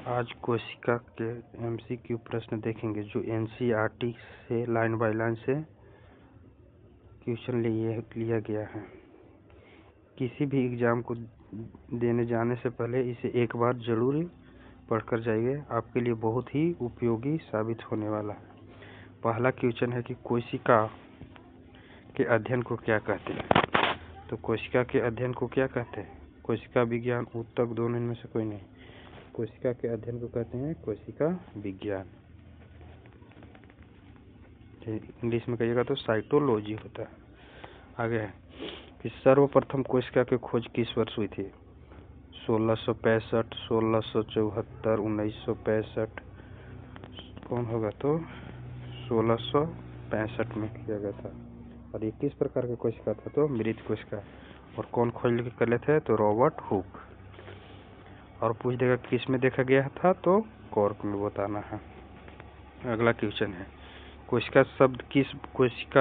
आज कोशिका के MCQ प्रश्न देखेंगे जो NCERT से लाइन बाय लाइन से क्वेश्चन लिया गया है। किसी भी एग्ज़ाम को देने जाने से पहले इसे एक बार ज़रूर पढ़कर जाइए, आपके लिए बहुत ही उपयोगी साबित होने वाला है। पहला क्वेश्चन है कि कोशिका के अध्ययन को क्या कहते हैं। तो कोशिका के अध्ययन को क्या कहते हैं? कोशिका विज्ञान, ऊतक, दोनों इनमें से कोई नहीं। कोशिका के अध्ययन को कहते हैं कोशिका विज्ञान। इंग्लिश में कहिएगा तो साइटोलॉजी होता है। आगे है कि सर्वप्रथम कोशिका की खोज किस वर्ष हुई थी? 1665, 1674, 1965। कौन होगा? तो 1665 में किया गया था। और ये किस प्रकार की कोशिका था? तो मृत कोशिका। और कौन खोज कर ले थे? तो रॉबर्ट हुक। और पूछ देगा किस में देखा गया था? तो कॉर्क में बताना है। अगला क्वेश्चन है कोशिका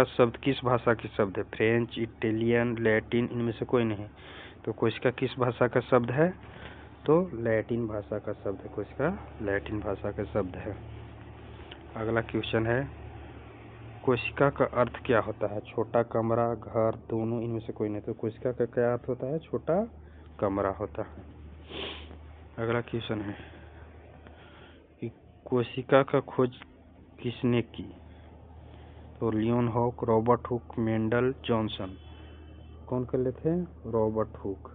शब्द किस भाषा की शब्द है? फ्रेंच, इटालियन, लैटिन, इनमें से कोई नहीं। तो कोशिका किस भाषा का शब्द है? तो लैटिन भाषा का शब्द है। कोशिका लैटिन भाषा का शब्द है। अगला क्वेश्चन है कोशिका का अर्थ क्या होता है? छोटा कमरा, घर, दोनों, इनमें से कोई नहीं। तो कोशिका का क्या अर्थ होता है? छोटा कमरा होता है। अगला क्वेश्चन है कि कोशिका का खोज किसने की? तो लियोनहॉक, रॉबर्ट हुक, मेंडल, जॉनसन। कौन कर लेते हैं? Robert Hooke.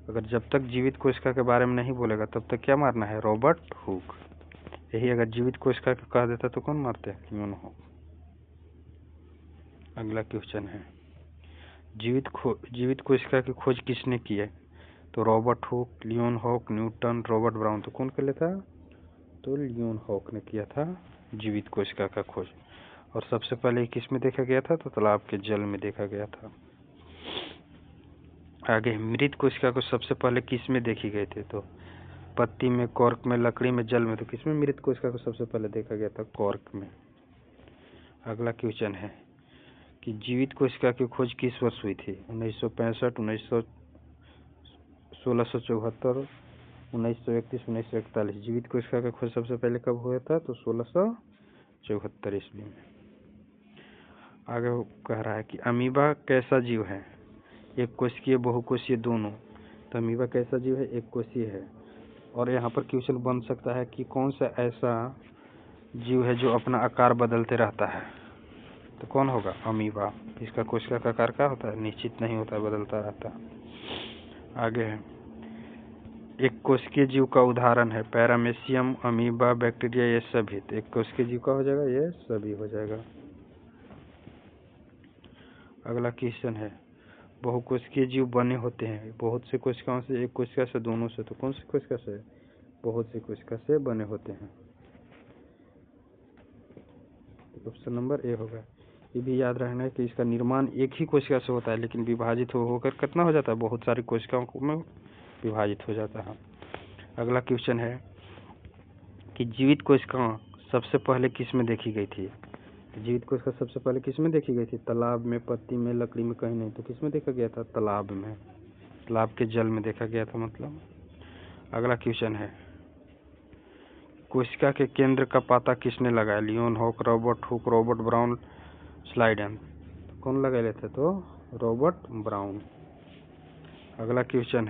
अगर जब तक जीवित कोशिका के बारे में नहीं बोलेगा तब तक क्या मारना है? Robert Hooke. यही अगर जीवित कोशिका को कह देता तो कौन मारते हैं? लियोनहॉक। अगला क्वेश्चन है जीवित कोशिका की खोज किसने की है? तो Robert Hooke, Leeuwenhoek, Newton, Robert Brown. तो कौन कर लेता? तो लियोनहॉक ने किया था जीवित कोशिका का खोज। और सबसे पहले किस में देखा गया था? तो तालाब के जल में देखा गया था। आगे मृत कोशिका को सबसे पहले किस में देखी गई थी? तो पत्ती में, कॉर्क में, लकड़ी में, जल में। तो किस में मृत कोशिका को सबसे पहले देखा गया था? कॉर्क में। अगला क्वेश्चन है कि जीवित कोशिका की खोज किस वर्ष हुई थी? 1965, 1674, 1931, 1941। जीवित कोशिका का खोज सबसे पहले कब हुआ था? तो 1674 ईस्वी में। आगे कह रहा है कि अमीबा कैसा जीव है? एक कोशिकीय, बहुकोशीय, दोनों। तो अमीबा कैसा जीव है? एक कोशीय है। और यहाँ पर क्वेश्चन बन सकता है कि कौन सा ऐसा जीव है जो अपना आकार बदलते रहता है? तो कौन होगा? अमीबा। इसका कोशिका का आकार क्या होता है? निश्चित नहीं होता, बदलता रहता है। आगे है एक कोशिकीय जीव का उदाहरण है पैरामेसियम, अमीबा, बैक्टीरिया, ये सभी। तो एक कोशिकीय जीव का हो जाएगा, ये सभी हो जाएगा। अगला क्वेश्चन है बहुकोशिकीय जीव बने होते हैं बहुत से कोशिकाओं से, एक कोशिका से, दोनों से। तो कौन सी कोशिका से? बहुत सी कोशिका से बने होते हैं। ऑप्शन नंबर ए होगा। ये भी याद रखना है कि इसका निर्माण एक ही कोशिका से होता है, लेकिन विभाजित होकर कितना हो जाता है? बहुत सारी कोशिकाओं में विभाजित हो जाता है। अगला क्वेश्चन है कि जीवित कोशिका सबसे पहले किस में देखी गई थी? जीवित कोशिका सबसे पहले किस में देखी गई थी? तालाब में, पत्ती में, लकड़ी में, कहीं नहीं। तो किस में देखा गया था? तालाब में। तालाब के जल में देखा गया था मतलब। अगला क्वेश्चन है कोशिका के केंद्र का पता किसने लगाया? Leeuwenhoek, Robert Hooke, Robert Brown, Schleiden. कौन लगा लेते? तो रॉबर्ट ब्राउन। अगला क्वेश्चन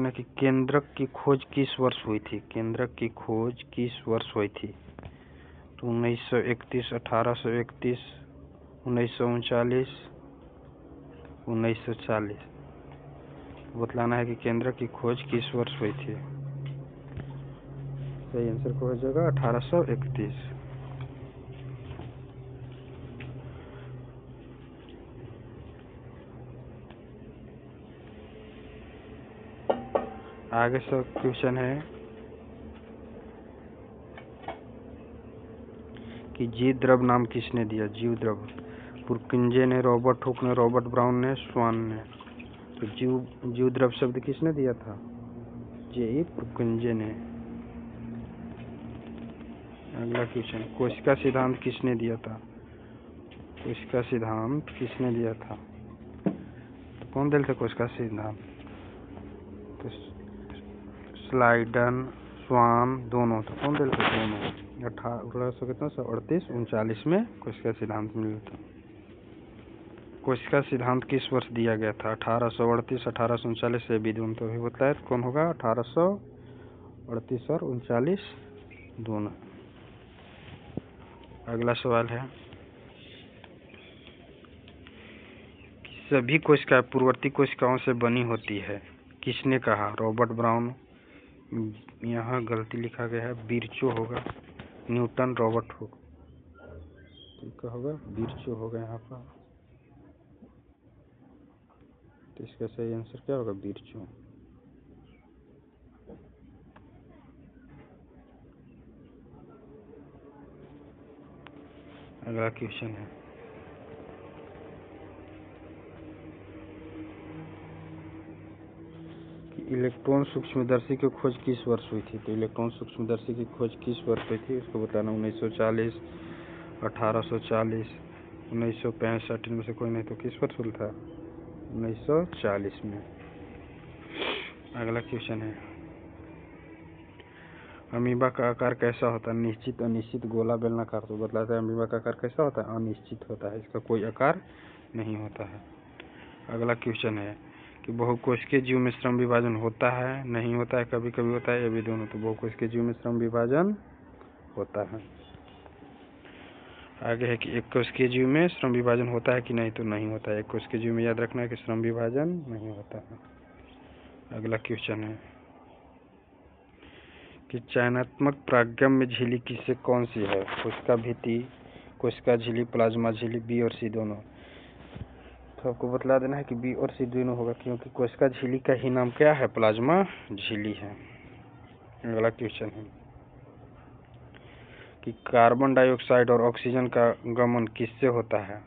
है कि केंद्रक की खोज किस वर्ष हुई थी? केंद्रक की खोज किस वर्ष हुई थी? तो 1931, 1831, 1939, 1940। बतलाना है कि केंद्रक की खोज किस वर्ष हुई थी। सही आंसर हो जाएगा 1831। आगे से क्वेश्चन है कि जीव द्रव नाम किसने दिया? जीव द्रव पुरकिंजे ने, रॉबर्ट हुक ने, रॉबर्ट ब्राउन ने, स्वान ने। तो जीव द्रव शब्द किसने दिया था? जे पुरकिंजे ने। अगला क्वेश्चन कोशिका सिद्धांत किसने दिया था? कोशिका सिद्धांत किसने दिया था? तो कौन दिया था कोशिका सिद्धांत? तो स्लाइडन, स्वान दोनों, तो कौन दिल था दोनों। 1800 कितना 138 39 में कोशिका सिद्धांत मिला था। कोशिका सिद्धांत किस वर्ष दिया गया था? 1838 1839 से भी दोनों, तो भी बताया कौन होगा 1838 और 39 दोनों। अगला सवाल है, सभी कोशिका पूर्ववर्ती कोशिकाओं से बनी होती है, किसने कहा? रॉबर्ट ब्राउन, यहाँ गलती लिखा गया है, बिरचो होगा, न्यूटन, रॉबर्ट हुक, ठीक होगा बिरचो होगा यहाँ पर। तो इसका सही आंसर क्या होगा? बिरचो। अगला क्वेश्चन है, कि इलेक्ट्रॉन सूक्ष्मदर्शी की खोज किस वर्ष हुई थी? तो इलेक्ट्रॉन सूक्ष्मदर्शी की खोज किस वर्ष हुई थी उसको बताना। 1940, 1840, 1965, इनमें से कोई नहीं, तो किस वर्ष हुआ था? 1940 में। अगला क्वेश्चन है, अमीबा का आकार कैसा होता है? निश्चित, अनिश्चित, गोला, बेलनाकार। तो बतलाता है अमीबा का आकार कैसा होता है? अनिश्चित होता है, इसका कोई आकार नहीं होता है। अगला क्वेश्चन है कि बहुकोशिकीय जीव में श्रम विभाजन होता है, नहीं होता है, कभी कभी होता है, ये भी दोनों। तो बहुकोशिकीय जीव में श्रम विभाजन होता है। आगे है कि एक कोशिकीय जीव में श्रम विभाजन होता है कि नहीं? तो नहीं होता है। एक कोशिकीय जीव में याद रखना है कि श्रम विभाजन नहीं होता है। अगला क्वेश्चन है कि चयनात्मक प्रागम्य झिल्ली किससे कौन सी है? कोशिका भित्ति, कोशिका झिल्ली, प्लाज्मा झिल्ली, बी और सी दोनों। तो आपको बतला देना है कि बी और सी दोनों होगा, क्योंकि कोशिका झिल्ली का ही नाम क्या है? प्लाज्मा झिल्ली है। अगला क्वेश्चन है कि कार्बन डाइऑक्साइड और ऑक्सीजन का गमन किससे होता है?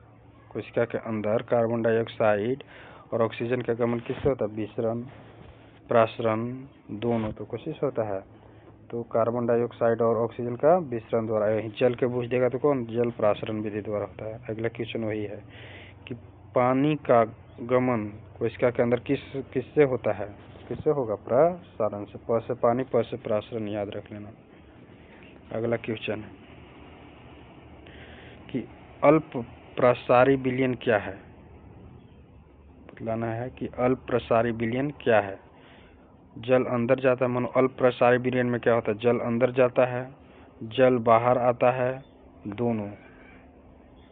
कोशिका के अंदर कार्बन डाइऑक्साइड और ऑक्सीजन का गमन किससे होता है? विसरण, प्रासरण दोनों। तो कोशिश होता है, तो कार्बन डाइऑक्साइड और ऑक्सीजन का विसरण द्वारा। जल के पूछ देगा तो कौन? जल प्रासरण विधि द्वारा होता है। अगला क्वेश्चन वही है कि पानी का गमन कोशिका के अंदर किससे होता है? किससे होगा? प्रसारण से। प से पानी, प से प्रासरण, याद रख लेना। अगला क्वेश्चन है कि अल्प प्रसारी विलयन क्या है? बतलाना है कि अल्प प्रसारी विलयन क्या है। जल अंदर जाता है, मानो अल्प प्रसारी विलयन में क्या होता है? जल अंदर जाता है, जल बाहर आता है, दोनों।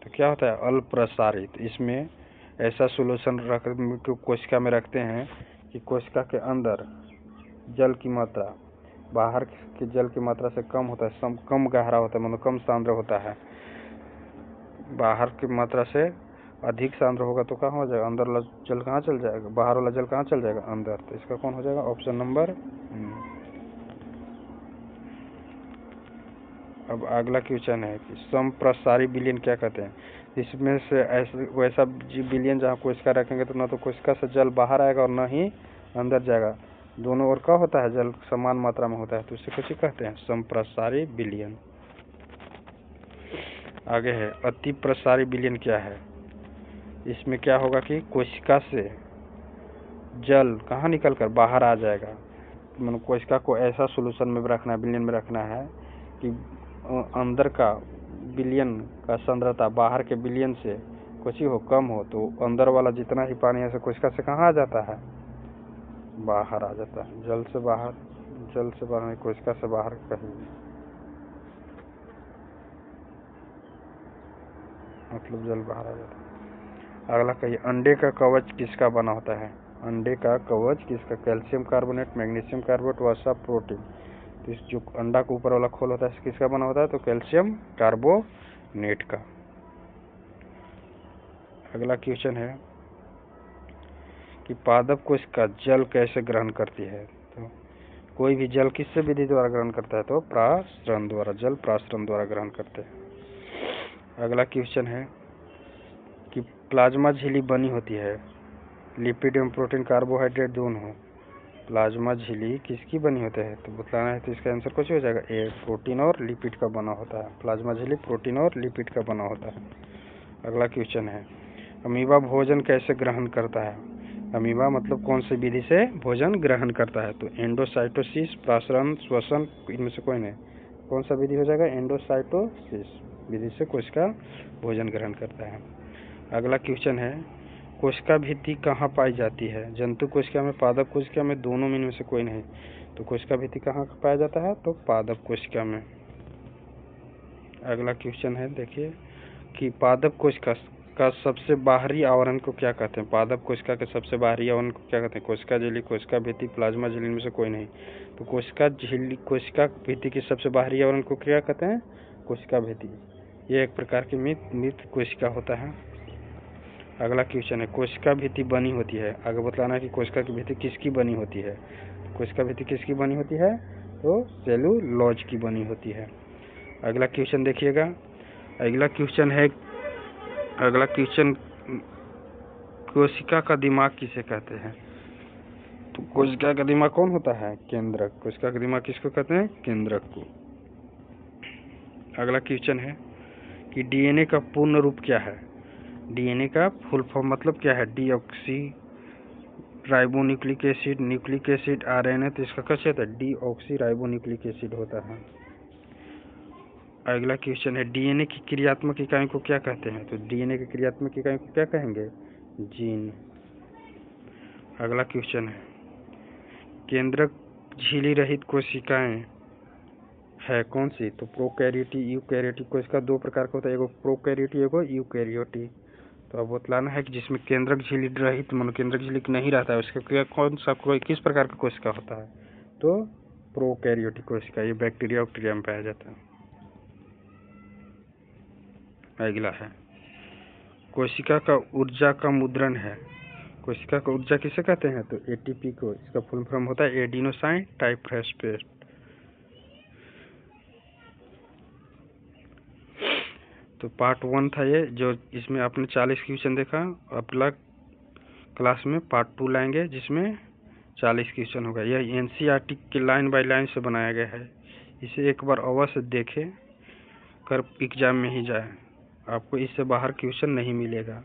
तो क्या होता है? अल्प प्रसारी। तो इसमें ऐसा सोल्यूशन कोशिका में रखते हैं कि कोशिका के अंदर जल की मात्रा बाहर के जल की मात्रा से कम होता है, कम गहरा होता है, मतलब कम सांद्र होता है। बाहर की मात्रा से अधिक सांद्र होगा तो कहाँ हो जाएगा? अंदर वाला जल कहाँ चल जाएगा? बाहर वाला जल कहाँ चल जाएगा? अंदर। तो इसका कौन हो जाएगा? Option number. अब अगला क्वेश्चन है कि समप्रसारी विलयन क्या कहते हैं? इसमें से वैसा विलयन जहाँ कोशिका रखेंगे तो न तो कोशिका से जल बाहर आएगा और न ही अंदर जाएगा, दोनों ओर का होता है जल समान मात्रा में होता है, तो इसे कुछ कहते हैं समप्रसारी विलयन। आगे है अति प्रसारी विलयन क्या है? इसमें क्या होगा कि कोशिका से जल कहाँ निकल कर बाहर आ जाएगा। मतलब कोशिका को ऐसा सोल्यूशन में रखना है, विलयन में रखना है कि अंदर का विलयन का सांद्रता बाहर के विलयन से कुछ ही हो, कम हो, तो अंदर वाला जितना ही पानी है कोशिका से कहाँ आ जाता है? बाहर आ जाता है। जल से बाहर नहीं, कोशिका से बाहर कहीं, मतलब जल बाहर आ जाता है। अगला कहिए अंडे का कवच किसका बना होता है? अंडे का कवच किसका? कैल्शियम कार्बोनेट, मैग्नीशियम कार्बोनेट, वसा, प्रोटीन। तो इस जो अंडा के ऊपर वाला खोल होता है किसका बना होता है? तो कैल्शियम कार्बोनेट का। अगला क्वेश्चन है कि पादप कोशिका जल कैसे ग्रहण करती है? तो कोई भी जल किससे विधि द्वारा ग्रहण करता है? तो प्रासरण द्वारा, जल प्रासरण द्वारा ग्रहण करते हैं। अगला क्वेश्चन है कि प्लाज्मा झिल्ली बनी होती है लिपिड एवं प्रोटीन, कार्बोहाइड्रेट दोनों। प्लाज्मा झिल्ली किसकी बनी होती है? तो बतलाना है, तो इसका आंसर कुछ हो जाएगा ए, प्रोटीन और लिपिड का बना होता है। प्लाज्मा झिल्ली प्रोटीन और लिपिड का बना होता है। अगला क्वेश्चन है अमीबा भोजन कैसे ग्रहण करता है? अमीबा मतलब कौन सी विधि से भोजन ग्रहण करता है? तो एंडोसाइटोसिस, प्रासरण, श्वसन, इनमें से कोई नहीं। कौन सा विधि हो जाएगा? एंडोसाइटोसिस विधि से कोशिका भोजन ग्रहण करता है। अगला क्वेश्चन है, कोशिका भित्ति कहाँ पाई जाती है? जंतु कोशिका में, पादप कोशिका में, दोनों में इनमें से कोई नहीं। तो कोशिका भित्ति कहाँ पाया जाता है? तो पादप कोशिका में। अगला क्वेश्चन है, देखिए कि पादप कोशिका का सबसे बाहरी आवरण को क्या कहते हैं? पादप कोशिका के सबसे बाहरी आवरण को क्या कहते हैं? कोशिका झिल्ली, कोशिका भित्ति, प्लाज्मा झिल्ली में से कोई नहीं। तो कोशिका झिल्ली, कोशिका भित्ति की सबसे बाहरी आवरण को क्या कहते हैं? कोशिका भित्ति। ये एक प्रकार की मृत कोशिका होता है। अगला क्वेश्चन है, कोशिका भित्ति बनी होती है, आगे बतलाना है कि कोशिका की भित्ति किसकी बनी होती है? कोशिका भित्ति किसकी बनी होती है? तो सेलुलोज की बनी होती है। अगला क्वेश्चन देखिएगा, अगला क्वेश्चन कोशिका का दिमाग किसे कहते हैं? तो कोशिका का दिमाग कौन होता है? केंद्रक। कोशिका का दिमाग किसको कहते हैं? केंद्रक को। अगला क्वेश्चन है कि डीएनए का पूर्ण रूप क्या है? डीएनए का फुल फॉर्म मतलब क्या है? Deoxy ribonucleic acid, nucleic acid, RNA. तो इसका कैसे होता है? डीऑक्सी राइबोन्यूक्लिक एसिड होता है। अगला क्वेश्चन है, डीएनए की क्रियात्मक इकाई को क्या कहते हैं? तो डीएनए की क्रियात्मक इकाई को क्या कहेंगे? जीन। अगला क्वेश्चन है, केंद्रक झिल्ली रहित कोशिकाएं है कौन सी? तो प्रोकैरियोटी, यूकैरियोटी। कोशिका दो प्रकार का होता है, एगो प्रोकैरियोटी, एगो यूकैरियोटी। तो अब बतलाना है कि जिसमें केंद्रक झिल्ली रहित, मनोकेंद्रक झिल्ली नहीं रहता है, उसका कौन सा किस प्रकार का कोशिका होता है? तो प्रोकैरियोटिक कोशिका। ये बैक्टीरिया वैक्टीरिया में पाया जाता है। अगला है, कोशिका का ऊर्जा का मुद्रण है। कोशिका का ऊर्जा किसे कहते हैं? तो एटीपी को। इसका फुल फॉर्म होता है एडिनोसाइन ट्राइफॉस्फेट। तो पार्ट 1 था ये, जो इसमें आपने 40 क्वेश्चन देखा। अगला क्लास में पार्ट 2 लाएंगे जिसमें 40 क्वेश्चन होगा। यह एनसीईआरटी के लाइन बाय लाइन से बनाया गया है। इसे एक बार अवश्य देखें, कर एग्जाम में ही जाए, आपको इससे बाहर क्वेश्चन नहीं मिलेगा।